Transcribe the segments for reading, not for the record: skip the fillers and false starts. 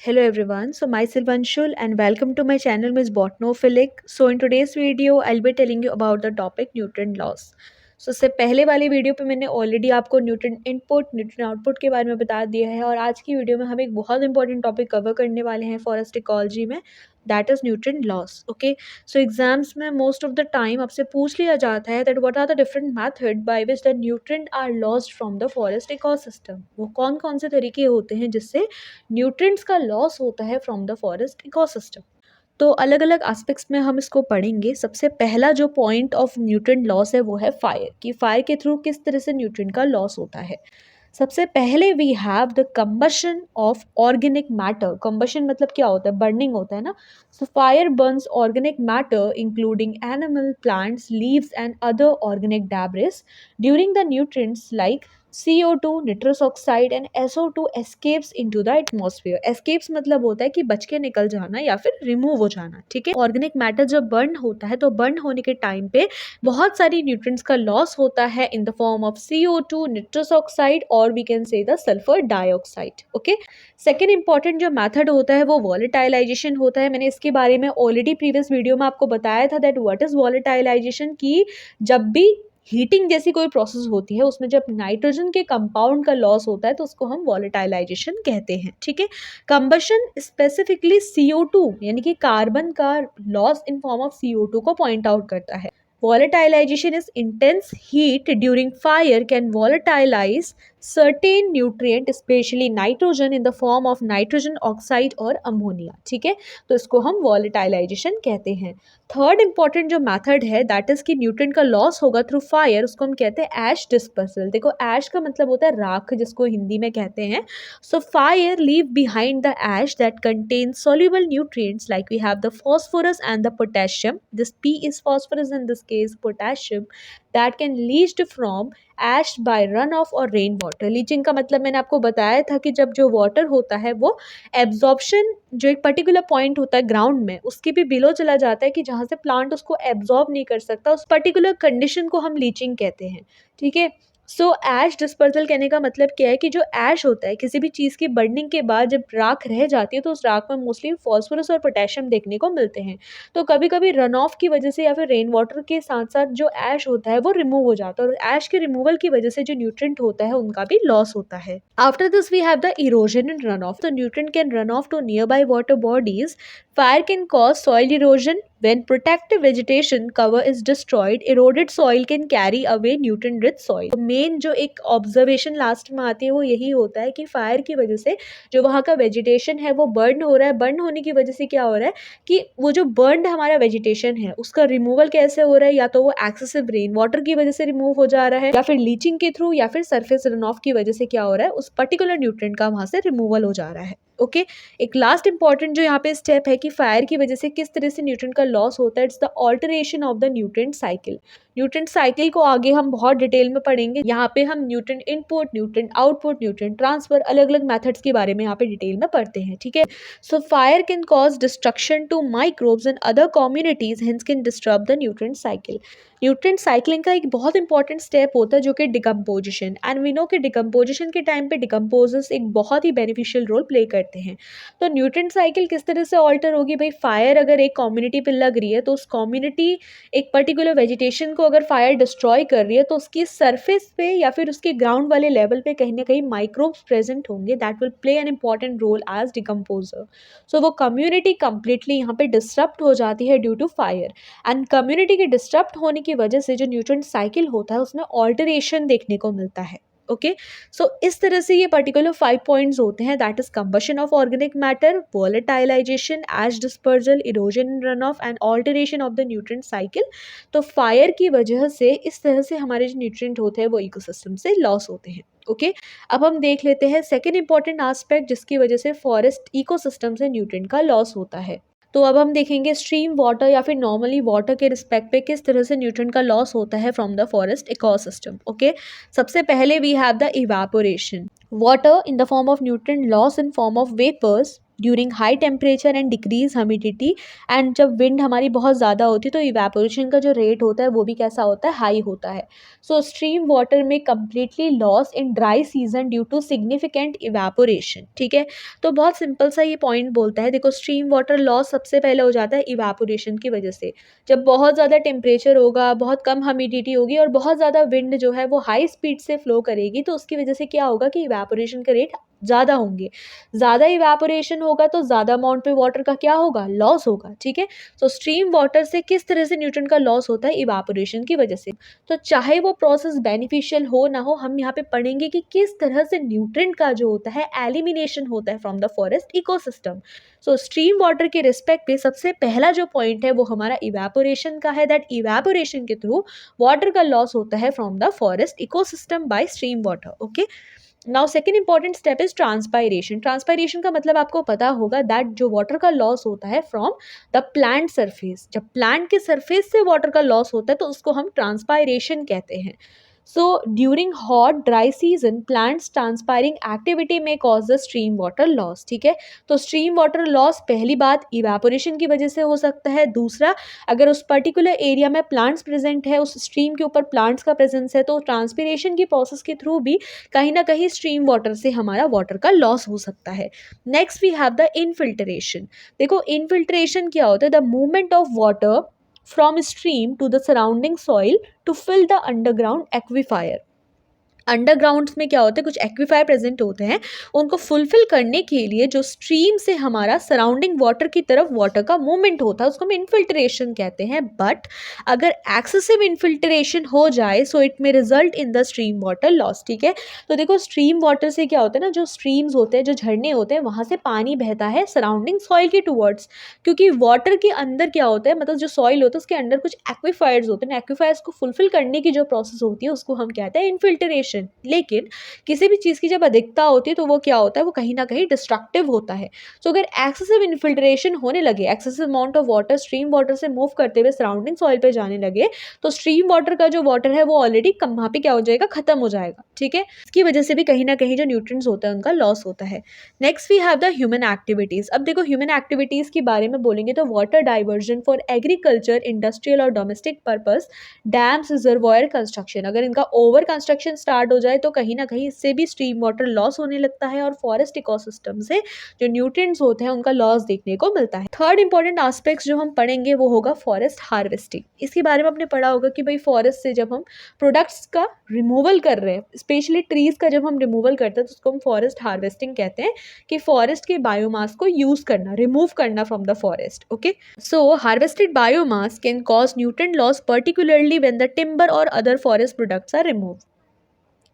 Hello everyone, so myself Anshul and welcome to my channel Ms. Botanophilic. So in today's video I'll be telling you about the topic nutrient loss. So इससे पहले वाली video पे मैंने already आपको nutrient input nutrient output के बारे में बता दिया है और आज की वीडियो में हम एक बहुत इंपॉर्टेंट टॉपिक कवर करने वाले हैं फॉरेस्ट इकोलॉजी में, that is nutrient loss. Okay, so exams में मोस्ट ऑफ द टाइम आपसे पूछ लिया जाता है that what are the different method by which the nutrient are lost from the forest ecosystem. वो कौन कौन से तरीके होते हैं जिससे न्यूट्रिएंट्स का लॉस होता है फ्रॉम द फॉरेस्ट इकोसिस्टम. तो अलग अलग एस्पेक्ट्स में हम इसको पढ़ेंगे. सबसे पहला जो पॉइंट ऑफ न्यूट्रिएंट लॉस है वो है फायर, कि फायर के थ्रू किस तरह से न्यूट्रिएंट का लॉस होता है. सबसे पहले we have the combustion of organic matter. Combustion मतलब क्या होता है? बर्निंग होता है ना. So fire burns organic matter including animal, plants, leaves and other organic debris. During the nutrients like CO2, nitrous oxide and SO2 escapes into the atmosphere. Escapes मतलब होता है कि बच के निकल जाना या फिर रिमूव हो जाना. ठीक है, ऑर्गेनिक मैटर जब बर्न होता है तो बर्न होने के टाइम पे बहुत सारी न्यूट्रिएंट्स का लॉस होता है in the form of CO2, nitrous oxide और we can say the sulphur dioxide. Okay, second important जो मैथड होता है वो वॉलेटाइलाइजेशन होता है. मैंने इसके बारे में ऑलरेडी प्रीवियस वीडियो में आपको बताया था दैट व्हाट इज वॉलेटाइलाइजेशन, की जब भी हीटिंग जैसी कोई प्रोसेस होती है उसमें जब नाइट्रोजन के कंपाउंड का लॉस होता है तो उसको हम वॉलेटाइलाइजेशन कहते हैं. ठीक है, कंबशन स्पेसिफिकली CO2 यानी कि कार्बन का loss in form of CO2 को पॉइंट आउट करता है. Volatilization is intense heat during fire can volatilize certain nutrient, especially nitrogen, in the form of nitrogen oxide और अमोनिया. ठीक है, तो इसको हम volatilization कहते हैं. थर्ड इंपॉर्टेंट जो मैथड है दैट इज कि न्यूट्रिएंट का लॉस होगा थ्रू फायर, उसको हम कहते हैं ऐश डिस्पर्सल. देखो, ऐश का मतलब होता है राख, जिसको हिंदी में कहते हैं. So fire leave behind the ash that contain soluble nutrients like we have the phosphorus and the potassium. This P is phosphorus in this case, potassium, that can leached from ash by runoff और rain water. Leaching का मतलब मैंने आपको बताया था कि जब जो वाटर होता है वो एब्जॉर्प्शन जो एक पर्टिकुलर पॉइंट होता है ग्राउंड में उसके भी बिलो चला जाता है कि जहाँ से प्लांट उसको एब्जॉर्ब नहीं कर सकता, उस पर्टिकुलर कंडीशन को हम लीचिंग कहते हैं. ठीक है, सो ऐश डिस्पर्सल कहने का मतलब क्या है कि जो ऐश होता है किसी भी चीज़ की बर्निंग के बाद जब राख रह जाती है तो उस राख में मोस्टली फॉस्फोरस और पोटेशियम देखने को मिलते हैं. तो कभी कभी रन ऑफ की वजह से या फिर रेन वाटर के साथ साथ जो ऐश होता है वो रिमूव हो जाता है और ऐश के रिमूवल की वजह से जो न्यूट्रिएंट होता है उनका भी लॉस होता है. After this we have the erosion and run off. The nutrient can run off to nearby water bodies. Fire can cause soil erosion. When protective vegetation cover is destroyed, eroded soil can carry away nutrient-rich soil. तो main जो एक observation last में आती है वो यही होता है कि फायर की वजह से जो वहाँ का वेजिटेशन है वो बर्न हो रहा है. बर्न होने की वजह से क्या हो रहा है कि वो जो बर्न हमारा वेजिटेशन है उसका रिमूवल कैसे हो रहा है, या तो वो एक्सेसिव रेन वाटर की वजह से रिमूव हो जा रहा है या फिर लीचिंग के थ्रू या फिर सरफेस रन ऑफ की वजह से क्या हो रहा है, उस पर्टिकुलर न्यूट्रिएंट का वहाँ से रिमूवल हो जा रहा है. ओके, एक लास्ट इंपॉर्टेंट जो यहाँ पे स्टेप है कि फायर की वजह से किस तरह से न्यूट्रिएंट का लॉस होता है, it's the alteration of the nutrient cycle. Nutrient cycle को आगे हम बहुत डिटेल में पढ़ेंगे. यहाँ पे हम nutrient input, nutrient output, nutrient transfer, अलग अलग मेथड्स के बारे में यहाँ पे डिटेल में पढ़ते हैं. ठीक है, so fire can cause destruction to microbes and other communities, hence can disturb the nutrient cycle. Nutrient cycling का एक बहुत इंपॉर्टेंट स्टेप होता है जो कि डिकम्पोजिशन. एंड वी नो कि डिकम्पोजिशन के टाइम पे डिकम्पोजर्स एक बहुत ही बेनिफिशियल रोल प्ले करते हैं. तो न्यूट्रिएंट साइकिल किस तरह से ऑल्टर होगी? भाई, फायर अगर एक कम्युनिटी पे लग रही है तो उस कम्युनिटी एक पर्टिकुलर वेजिटेशन को अगर फायर डिस्ट्रॉय कर रही है तो उसकी सरफेस पे या फिर उसके ग्राउंड वाले लेवल पे कहीं ना कहीं माइक्रोब्स प्रेजेंट होंगे that will play an important role as decomposer. So वो कम्युनिटी कंप्लीटली यहाँ पे डिस्टर्ब हो जाती है due to fire. And community के डिस्टर्ब होने की वजह से जो न्यूट्रिएंट साइकिल होता है उसमें ऑल्टरेशन देखने को मिलता है. ओके, सो इस तरह से ये पर्टिकुलर 5 पॉइंट्स होते हैं, that is combustion of organic matter, volatilization, ash dispersal, erosion and run off and alteration of the nutrient cycle. तो फायर की वजह से इस तरह से हमारे जो न्यूट्रिएंट होते हैं वो इकोसिस्टम से लॉस होते हैं. ओके, अब हम देख लेते हैं सेकेंड इंपॉर्टेंट एस्पेक्ट जिसकी वजह से फॉरेस्ट इकोसिस्टम से न्यूट्रिएंट का लॉस होता है. तो अब हम देखेंगे स्ट्रीम वाटर या फिर नॉर्मली वाटर के रिस्पेक्ट पे किस तरह से न्यूट्रिएंट का लॉस होता है from the forest ecosystem. Okay, सबसे पहले we have the evaporation. Water in the form of nutrient loss in form of vapours during high temperature and decrease humidity, and जब विंड हमारी बहुत ज़्यादा होती है तो इवेपोरेशन का जो रेट होता है वो भी कैसा होता है, हाई होता है. सो स्ट्रीम वाटर में completely loss in dry season due to significant evaporation. ठीक है, तो बहुत सिंपल सा ये पॉइंट बोलता है. देखो, स्ट्रीम वाटर लॉस सबसे पहले हो जाता है इवेपोरेशन की वजह से. जब बहुत ज़्यादा टेम्परेचर होगा, बहुत कम ह्यूमिडिटी होगी और बहुत ज़्यादा विंड जो है वो हाई स्पीड से फ्लो करेगी, तो उसकी वजह से क्या होगा कि इवेपोरेशन के रेट ज़्यादा होंगे. ज़्यादा इवेपोरेशन होगा तो ज़्यादा अमाउंट पे वाटर का क्या होगा, लॉस होगा. ठीक है, तो स्ट्रीम वाटर से किस तरह से न्यूट्रन का लॉस होता है, इवेपोरेशन की वजह से. तो चाहे वो प्रोसेस बेनिफिशियल हो ना हो, हम यहाँ पे पढ़ेंगे कि किस तरह से न्यूट्रेंट का जो होता है एलिमिनेशन होता है from the forest ecosystem. So stream water के रिस्पेक्ट पे सबसे पहला जो पॉइंट है वो हमारा इवेपोरेशन का है. दैट इवेपोरेशन के थ्रू वाटर का लॉस होता है from the forest ecosystem by stream water. Okay, now second important step is transpiration. Transpiration का मतलब आपको पता होगा दैट जो वाटर का लॉस होता है फ्रॉम द प्लांट सरफेस. जब प्लांट के सरफेस से वाटर का लॉस होता है तो उसको हम ट्रांसपायरेशन कहते हैं. So during hot dry season plants transpiring activity में cause the stream water loss. ठीक है, तो स्ट्रीम वाटर लॉस पहली बात इवेपोरेशन की वजह से हो सकता है. दूसरा, अगर उस पर्टिकुलर एरिया में प्लांट्स प्रेजेंट है, उस स्ट्रीम के ऊपर प्लांट्स का प्रेजेंस है, तो ट्रांसपिरेशन की प्रोसेस के थ्रू भी कहीं ना कहीं स्ट्रीम वाटर से हमारा वाटर का लॉस हो सकता है. Next we have the infiltration. देखो, इनफिल्ट्रेशन क्या होता है, the movement of water from stream to the surrounding soil to fill the underground aquifer. अंडरग्राउंड्स में क्या होता है, कुछ एक्विफायर प्रेजेंट होते हैं, उनको फुलफिल करने के लिए जो स्ट्रीम से हमारा सराउंडिंग वाटर की तरफ वाटर का मूवमेंट होता है उसको हम इनफिल्ट्रेशन कहते हैं. बट अगर एक्सेसिव इनफिल्ट्रेशन हो जाए सो इट में result in the stream water loss. ठीक है, तो देखो स्ट्रीम वाटर से क्या होता है ना, जो स्ट्रीम्स होते हैं, जो झरने होते हैं, वहाँ से पानी बहता है सराउंडिंग सॉइल के टूवर्ड्स, क्योंकि वाटर के अंदर क्या होता है, मतलब जो सॉइल होता है उसके अंदर कुछ एक्विफायर्स होते हैं. एक्विफायर्स को फुलफिल करने की जो प्रोसेस होती है उसको हम कहते हैं इनफिल्ट्रेशन. लेकिन किसी भी चीज़ की जब अधिकता होती है तो वो क्या होता है, वो कहीं ना कहीं डिस्ट्रक्टिव होता है. तो अगर एक्सेसिव इन्फिल्ट्रेशन होने लगे, excessive amount of water stream water से मूव करते हुए सराउंडिंग सॉइल पे जाने लगे, तो स्ट्रीम वाटर का जो वाटर है वो ऑलरेडी कम वहाँ पे क्या हो जाएगा, खत्म हो जाएगा. ठीक है, इसकी वजह से भी कहीं ना कहीं जो न्यूट्रिएंट्स होता है उनका लॉस होता है. Next we have the human activities. अब देखो, ह्यूमन एक्टिविटीज़ के बारे में बोलेंगे तो water diversion for agriculture, industrial और domestic purpose, dams, reservoir construction. अगर इनका ओवर कंस्ट्रक्शन स्टार्ट हो जाए तो कहीं ना कहीं इससे भी स्ट्रीम वाटर लॉस होने लगता है और फॉरेस्ट इकोसिस्टम से जो न्यूट्रिएंट्स होते हैं उनका लॉस देखने को मिलता है. थर्ड इंपॉर्टेंट एस्पेक्ट्स जो हम पढ़ेंगे वो होगा फॉरेस्ट हार्वेस्टिंग. इसके बारे में आपने पढ़ा होगा कि भाई फॉरेस्ट से जब हम प्रोडक्ट्स का रिमूवल कर रहे हैं, स्पेशली ट्रीज का जब हम रिमूवल करते हैं तो उसको हम फॉरेस्ट हार्वेस्टिंग कहते हैं, कि फॉरेस्ट के बायोमास को यूज करना, रिमूव करना from the forest. Okay, so harvested biomass can cause nutrient loss particularly when the timber और other forest products are remove.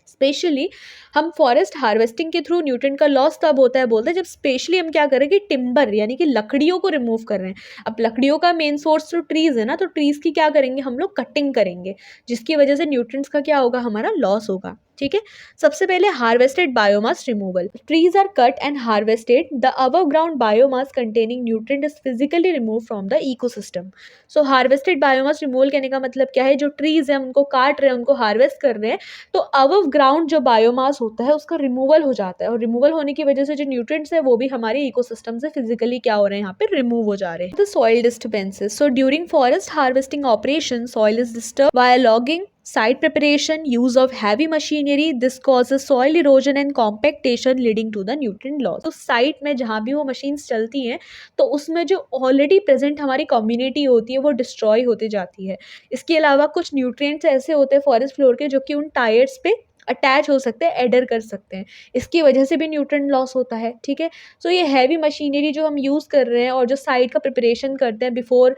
Specially हम फॉरेस्ट हार्वेस्टिंग के थ्रू न्यूट्रिएंट का लॉस तब होता है, बोलते हैं जब स्पेशली हम क्या करें कि टिम्बर यानी कि लकड़ियों को रिमूव कर रहे हैं. अब लकड़ियों का मेन सोर्स तो ट्रीज है ना, तो ट्रीज की क्या करेंगे हम लोग, कटिंग करेंगे, जिसकी वजह से न्यूट्रिएंट्स का क्या होगा, हमारा लॉस होगा. ठीक है, सबसे पहले harvested biomass removal. Trees are cut and harvested, the above ground biomass containing nutrient is physically remove from the ecosystem. So harvested biomass removal कहने का मतलब क्या है, जो ट्रीज है उनको काट रहे हैं, उनको हार्वेस्ट कर रहे हैं, तो अबव ग्राउंड जो बायोमास होता है उसका रिमूवल हो जाता है, और रिमूवल होने की वजह से जो न्यूट्रिएंट्स है वो भी हमारे इकोसिस्टम से फिजिकली क्या हो रहे हैं, यहाँ पे रिमूव हो जा रहे हैं. The soil disturbances. So during forest harvesting operation soil is disturb via logging, site preparation, use of heavy machinery. This causes soil erosion and compactation leading to the nutrient loss. तो site में जहाँ भी वो machines चलती हैं तो उसमें जो ऑलरेडी प्रेजेंट हमारी कम्युनिटी होती है वो डिस्ट्रॉय होती जाती है. इसके अलावा कुछ न्यूट्रिएंट्स ऐसे होते हैं फॉरेस्ट फ्लोर के जो कि उन टायर्स पे अटैच हो सकते हैं, एडर कर सकते हैं, इसकी वजह से भी न्यूट्रिएंट लॉस होता है. ठीक है, सो ये हैवी मशीनरी जो हम यूज़ कर रहे हैं और जो साइट का प्रिपरेशन करते हैं बिफोर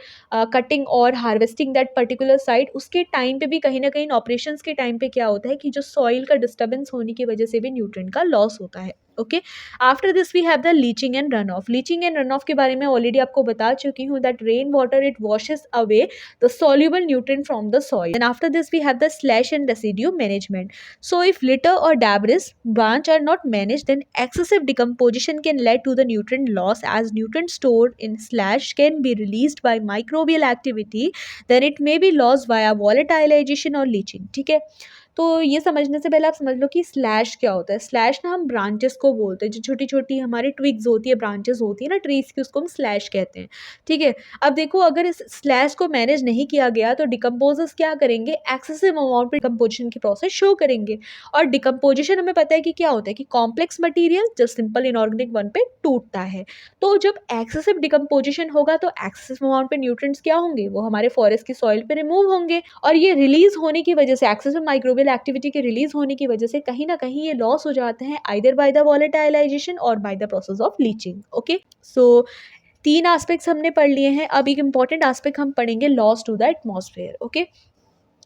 कटिंग और हार्वेस्टिंग दैट पर्टिकुलर साइट, उसके टाइम पे भी कहीं ना कहीं ऑपरेशंस के टाइम पे क्या होता है कि जो सॉइल का डिस्टर्बेंस होने की वजह से भी न्यूट्रिएंट का लॉस होता है. Okay, after this we have the leaching and run off. Leaching and run off के बारे में ऑलरेडी आपको बता चुकी हूँ that rain water it washes away the soluble nutrient from the soil. And after this we have the slash and residue management. So if litter or debris branch are not managed, then excessive decomposition can lead to the nutrient loss, as nutrients stored in slash can be released by microbial activity, then it may be lost via volatilization or leaching. ठीक है, तो ये समझने से पहले आप समझ लो कि स्लैश क्या होता है। स्लैश ना हम ब्रांचेस को बोलते हैं, जो छोटी-छोटी हमारी ट्विग्स होती है, ब्रांचेस होती है ना ट्रीज़ की, उसको हम स्लैश कहते हैं, ठीक है? अब देखो अगर इस स्लैश को मैनेज नहीं किया गया तो डिकम्पोज़र्स क्या करेंगे, एक्सेसिव अमाउंट में डिकम्पोज़िशन की प्रोसेस शो करेंगे। और डिकम्पोज़िशन हमें पता है कि क्या होता है कि कॉम्प्लेक्स मटीरियल जो सिंपल इनऑर्गेनिक वन पे टूटता है। तो जब एक्सेसिव डिकम्पोज़िशन होगा तो एक्सेसिव अमाउंट में न्यूट्रिएंट्स क्या होंगे, वो हमारे फॉरेस्ट की सॉइल पे रिमूव होंगे, और ये रिलीज़ होने की वजह से, एक्सेसिव माइक्रोबियल एक्टिविटी के रिलीज़ होने की वजह से कहीं न कहीं ये लॉस हो जाते हैं, आइदर बाय द वोलेटाइलाइज़ेशन और by the process of leaching. Okay, so 3 aspects हमने पढ़ लिए हैं। अब एक इम्पॉर्टेंट एस्पेक्ट हम पढ़ेंगे, loss to the atmosphere. Okay,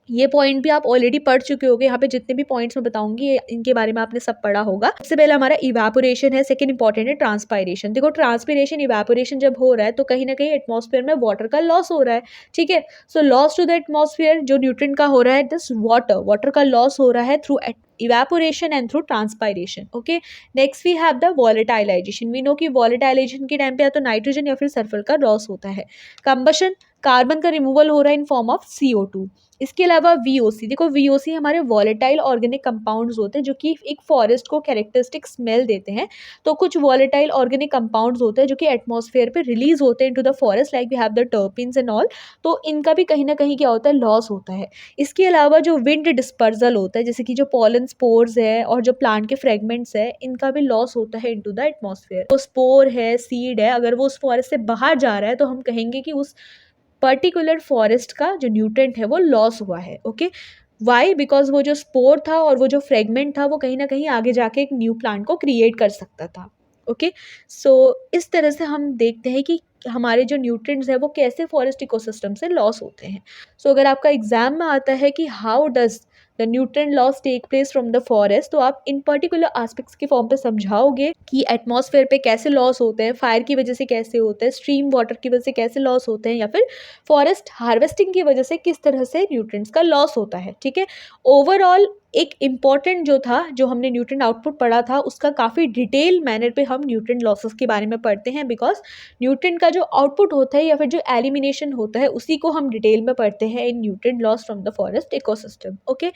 ये पॉइंट भी आप ऑलरेडी पढ़ चुके होंगे। यहाँ पे जितने भी पॉइंट्स मैं बताऊंगी इनके बारे में आपने सब पढ़ा होगा। सबसे पहले हमारा इवेपोरेशन है, सेकंड इंपॉर्टेंट है ट्रांसपायरेशन। देखो ट्रांसपिरेशन इवेपोरेशन जब हो रहा है तो कहीं ना कहीं एटमॉस्फेयर में वाटर का लॉस हो रहा है, ठीक है। So loss to the atmosphere जो न्यूट्रिएंट का हो रहा है, दिस वाटर का लॉस हो रहा है through evaporation and through transpiration. Okay, next we have the volatilization. we know कि volatilization के टाइम पे या तो नाइट्रोजन या फिर सल्फर का लॉस होता है। कंबशन, कार्बन का रिमूवल हो रहा है इन फॉर्म ऑफ CO2। इसके अलावा VOC, देखो VOC हमारे वॉलेटाइल ऑर्गेनिक कंपाउंड्स होते हैं जो कि एक फॉरेस्ट को कैरेक्टरिस्टिक स्मेल देते हैं। तो कुछ वॉलेटाइल ऑर्गेनिक कंपाउंड्स होते हैं जो कि एटमॉस्फेयर पे रिलीज होते हैं into the forest, like we have the terpenes and all. तो इनका भी कहीं ना कहीं क्या होता है, लॉस होता है। इसके अलावा जो विंड डिस्पर्जल होता है, जैसे कि जो पॉलन स्पोर्स है और जो प्लांट के फ्रेगमेंट्स है, इनका भी लॉस होता है इनटू द एटमॉस्फेयर। तो स्पोर है, सीड है, अगर वो उस फॉरेस्ट से बाहर जा रहा है तो हम कहेंगे कि उस पर्टिकुलर फॉरेस्ट का जो न्यूट्रेंट है वो लॉस हुआ है। ओके, वाई, बिकॉज वो जो स्पोर था और वो जो फ्रेगमेंट था वो कहीं ना कहीं आगे जाके एक न्यू प्लांट को क्रिएट कर सकता था। ओके, सो इस तरह से हम देखते हैं कि हमारे जो न्यूट्रिएंट्स है वो कैसे फॉरेस्ट इकोसिस्टम से लॉस होते हैं। सो अगर आपका एग्जाम में आता है कि how does the nutrient loss take place from the forest, तो आप इन पर्टिकुलर एस्पेक्ट्स के फॉर्म पे समझाओगे कि एटमॉस्फेयर पे कैसे लॉस होते हैं, फायर की वजह से कैसे होते हैं, स्ट्रीम वाटर की वजह से कैसे लॉस होते हैं, या फिर फॉरेस्ट हार्वेस्टिंग की वजह से किस तरह से न्यूट्रिएंट्स का लॉस होता है, ठीक है। ओवरऑल एक इम्पॉर्टेंट जो था, जो हमने न्यूट्रिएंट आउटपुट पढ़ा था, उसका काफ़ी डिटेल मैनर पे हम न्यूट्रिएंट लॉसेस के बारे में पढ़ते हैं, बिकॉज न्यूट्रिएंट का जो आउटपुट होता है या फिर जो एलिमिनेशन होता है उसी को हम डिटेल में पढ़ते हैं इन nutrient loss from the forest ecosystem. Okay,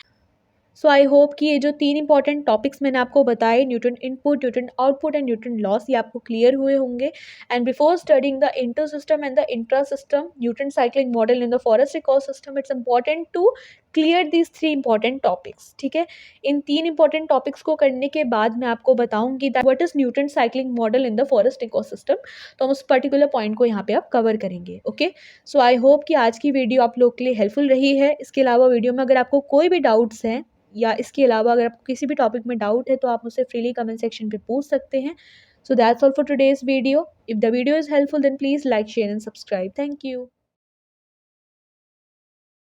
so I hope कि ये जो 3 इंपॉर्टेंट टॉपिक्स मैंने आपको बताए, nutrient input, nutrient output and nutrient loss, ये आपको क्लियर हुए होंगे। And before studying the inter system and the intra system nutrient cycling model in the forest ecosystem, it's important to clear these 3 important topics, ठीक है। इन 3 important topics को करने के बाद मैं आपको बताऊंगी that what is nutrient cycling model in the forest ecosystem. तो हम उस पर्टिकुलर पॉइंट को यहाँ पे आप कवर करेंगे। ओके, सो आई होप कि आज की वीडियो आप लोग के लिए हेल्पफुल रही है। इसके अलावा वीडियो में अगर आपको कोई भी डाउट्स हैं या इसके अलावा अगर आपको किसी भी टॉपिक में डाउट है तो आप मुझसे फ्रीली कमेंट सेक्शन पे पूछ सकते हैं। So that's all for today's video. If the video is helpful then please like, share and subscribe. Thank you.